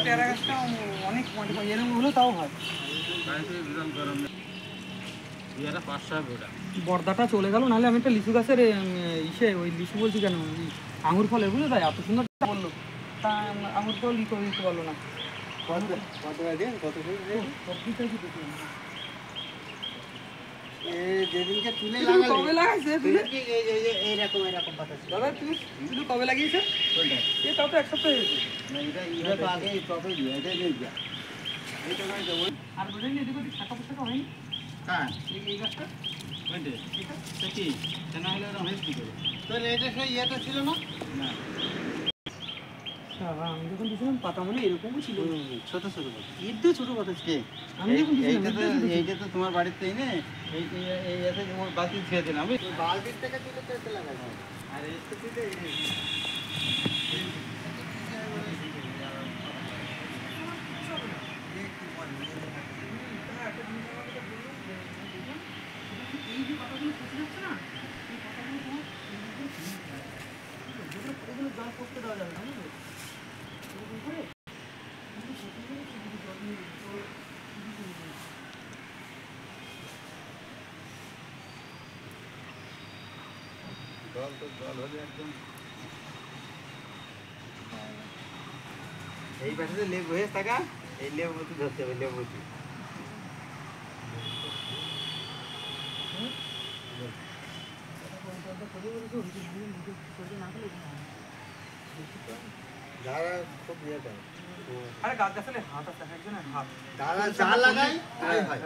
পেয়ারা গাছটা অনেক এরকম হলেও তাও হয়। বর্দাটা চলে গেল, নাহলে আমি একটা লিচু গাছের ওই লিচু বলছি কেন, আঙুর ফলের বুঝলে তাই এত সুন্দর বললো, তা আঙুর ফল দিতে পারলো না। যেদিনকে তুলে কবে লাগাইছে এইরকম পাতা দাদা, তুমি শুধু কবে লাগিয়েছে? তাও তো এক সপ্তাহ হয়েছে। এটা তো আগে টপে দিয়ে এটাই নিয়ে যা। আর বোঝেন এদিক ওদিক শাখা পোশাকা হয়নি? হ্যাঁ, এই গাছটা কি কেন হলে রমেশ কি করে তোর এটা সেই ইয়েটা ছিল না? আমি যখন দিয়েছিলাম পাতা মনে এরকমই ছিল, ছোট ছোট এর দিয়ে ছোট পাতা ছিল। আমি যখন এইটা তো তোমার বাড়িতে এনে এই বালতি ছেড়ে দিলাম, বালতির থেকে তুলে লাগাবো। আর এই তো তুলে এই যে পাতাগুলো পচে যাচ্ছে না, এই পাতাগুলো তোমার জল পড়তে দেওয়া যাবে না, বুঝলে? জল হলে একদম এই পাশে লেবু হয়ে থাকা, এই লেবু মতো ধরতে হবে, লেবু আরে গাছ গাছালে হাত আছে, একজনের হাত যা লাগাই তাই হয়।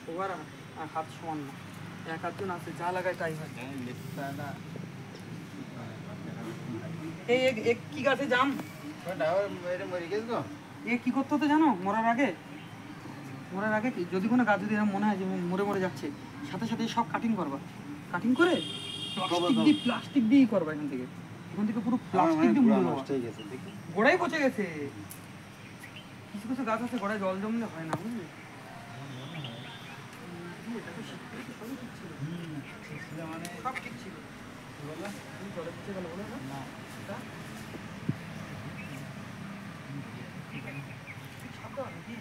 সবার হাত সমান না, এক আধজন আছে যা লাগায় তাই হয়। এই কি গাছে জাম এ কি করতে হতো জানো? মরার আগে কি যদি কোনো গাছ যদি মনে হয় যে মরে মরে যাচ্ছে, সাথে সাথে সব কাটিং করবা, কাটিং করে প্লাস্টিক দিয়েই করবা। এখান থেকে পুরো প্লাস্টিক দিয়ে মুড়ে দেওয়া। গোড়াই পচে গেছে, কিছু কিছু গাছ আছে গোড়ায় জল জমলে হয় না, বুঝলি? সব ঠিক ছিল, জলে পচে গেল বলে না। কি